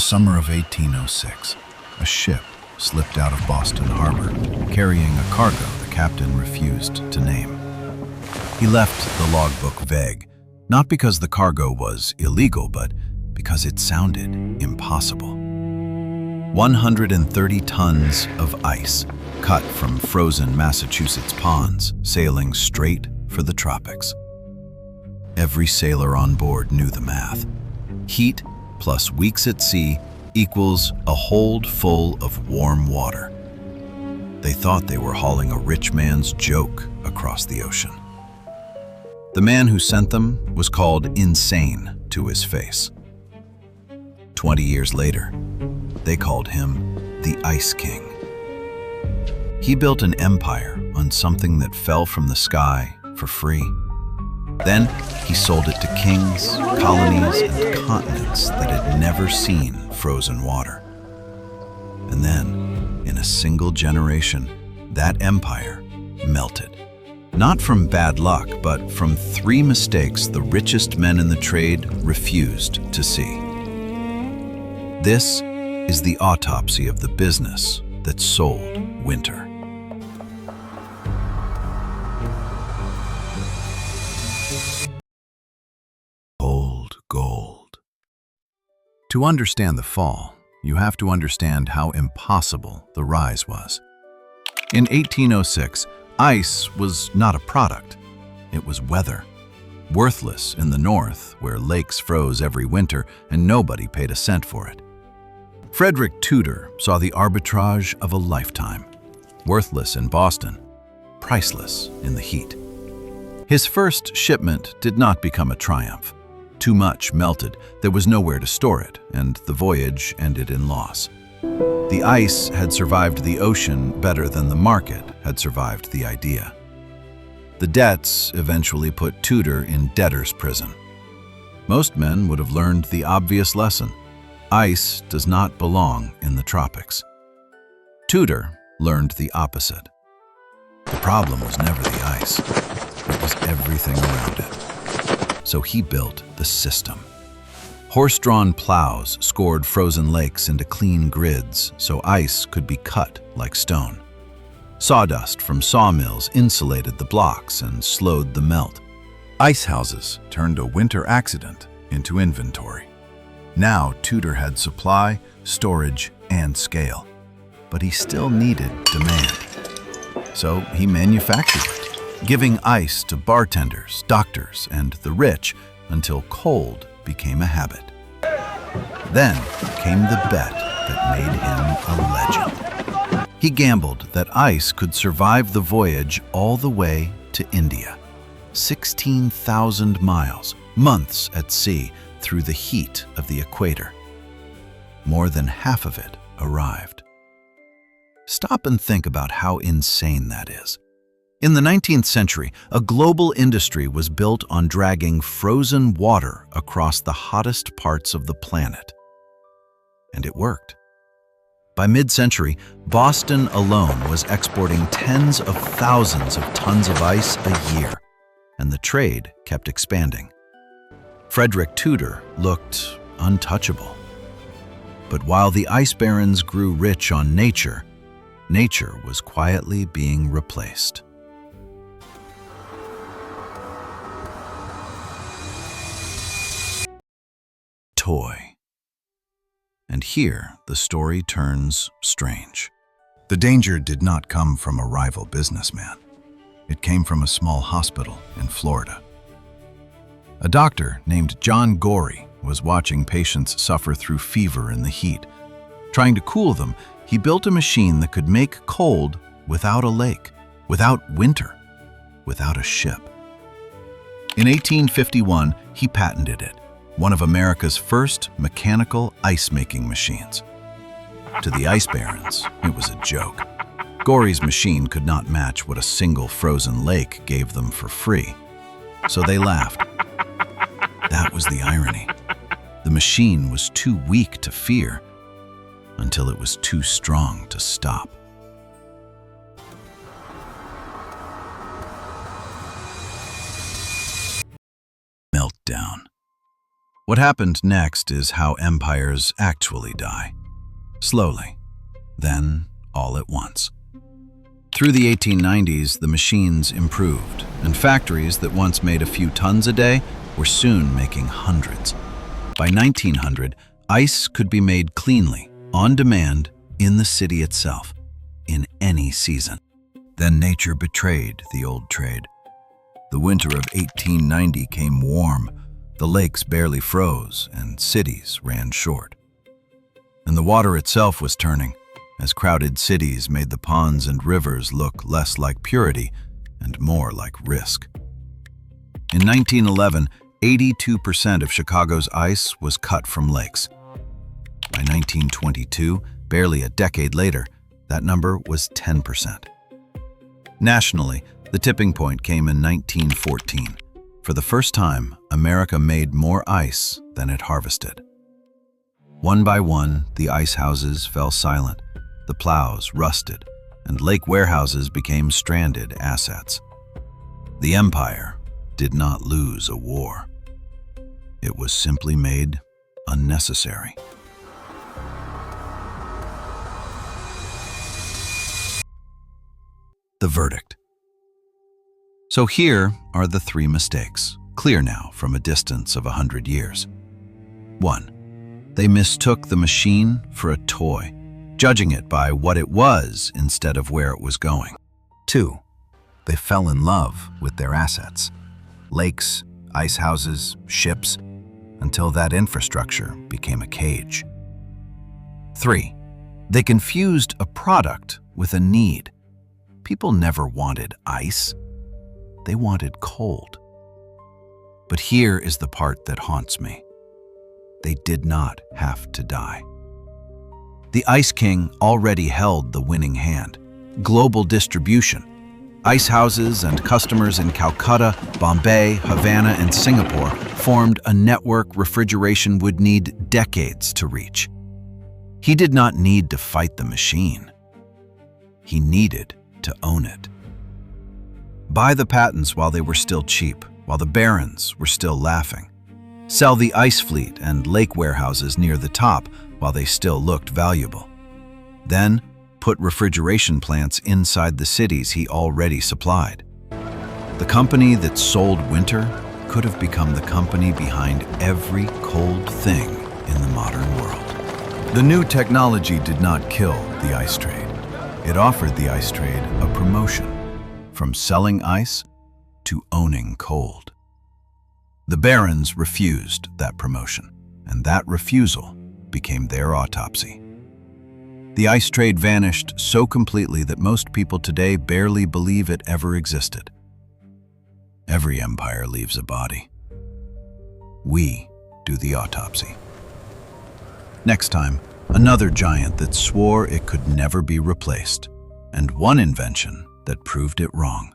summer of 1806, a ship slipped out of Boston Harbor, carrying a cargo the captain refused to name. He left the logbook vague, not because the cargo was illegal, but because it sounded impossible. 130 tons of ice, cut from frozen Massachusetts ponds, sailing straight for the tropics. Every sailor on board knew the math. Heat plus weeks at sea equals a hold full of warm water. They thought they were hauling a rich man's joke across the ocean. The man who sent them was called insane to his face. 20 years later, they called him the Ice King. He built an empire on something that fell from the sky for free. Then he sold it to kings, colonies, and continents that had never seen frozen water. And then, in a single generation, that empire melted. Not from bad luck, but from 3 mistakes the richest men in the trade refused to see. This is the autopsy of the business that sold winter. Gold. To understand the fall, you have to understand how impossible the rise was. In 1806, ice was not a product, it was weather. Worthless in the north, where lakes froze every winter and nobody paid a cent for it. Frederic Tudor saw the arbitrage of a lifetime. Worthless in Boston, priceless in the heat. His first shipment did not become a triumph. Too much melted, there was nowhere to store it, and the voyage ended in loss. The ice had survived the ocean better than the market had survived the idea. The debts eventually put Tudor in debtor's prison. Most men would have learned the obvious lesson. Ice does not belong in the tropics. Tudor learned the opposite. The problem was never the ice, it was everything around it. So he built the system. Horse-drawn plows scored frozen lakes into clean grids so ice could be cut like stone. Sawdust from sawmills insulated the blocks and slowed the melt. Ice houses turned a winter accident into inventory. Now Tudor had supply, storage, and scale. But he still needed demand. So he manufactured it, giving ice to bartenders, doctors, and the rich until cold became a habit. Then came the bet that made him a legend. He gambled that ice could survive the voyage all the way to India. 16,000 miles, months at sea, through the heat of the equator. More than half of it arrived. Stop and think about how insane that is. In the 19th century, a global industry was built on dragging frozen water across the hottest parts of the planet. And it worked. By mid-century, Boston alone was exporting tens of thousands of tons of ice a year, and the trade kept expanding. Frederic Tudor looked untouchable. But while the ice barons grew rich on nature, nature was quietly being replaced. Toy. And here the story turns strange. The danger did not come from a rival businessman. It came from a small hospital in Florida. A doctor named John Gorey was watching patients suffer through fever in the heat. Trying to cool them, he built a machine that could make cold without a lake, without winter, without a ship. In 1851, he patented it, one of America's first mechanical ice-making machines. To the ice barons, it was a joke. Gorey's machine could not match what a single frozen lake gave them for free, so they laughed. That was the irony. The machine was too weak to fear, until it was too strong to stop. Meltdown. What happened next is how empires actually die. Slowly, then all at once. Through the 1890s, the machines improved, and factories that once made a few tons a day were soon making hundreds. By 1900, ice could be made cleanly, on demand, in the city itself, in any season. Then nature betrayed the old trade. The winter of 1890 came warm, the lakes barely froze, and cities ran short. And the water itself was turning, as crowded cities made the ponds and rivers look less like purity and more like risk. In 1911, 82% of Chicago's ice was cut from lakes. By 1922, barely a decade later, that number was 10%. Nationally, the tipping point came in 1914. For the first time, America made more ice than it harvested. One by one, the ice houses fell silent, the plows rusted, and lake warehouses became stranded assets. The empire did not lose a war. It was simply made unnecessary. The verdict. So here are the 3 mistakes, clear now from a distance of 100 years. 1. They mistook the machine for a toy, judging it by what it was instead of where it was going. 2. They fell in love with their assets, lakes, ice houses, ships, until that infrastructure became a cage. 3. They confused a product with a need. People never wanted ice. They wanted cold. But here is the part that haunts me. They did not have to die. The Ice King already held the winning hand. Global distribution. Ice houses and customers in Calcutta, Bombay, Havana, and Singapore formed a network refrigeration would need decades to reach. He did not need to fight the machine. He needed to own it. Buy the patents while they were still cheap, while the barons were still laughing. Sell the ice fleet and lake warehouses near the top while they still looked valuable. Then, put refrigeration plants inside the cities he already supplied. The company that sold winter could have become the company behind every cold thing in the modern world. The new technology did not kill the ice trade. It offered the ice trade a promotion, from selling ice to owning cold. The barons refused that promotion, and that refusal became their autopsy. The ice trade vanished so completely that most people today barely believe it ever existed. Every empire leaves a body. We do the autopsy. Next time, another giant that swore it could never be replaced, and one invention that proved it wrong.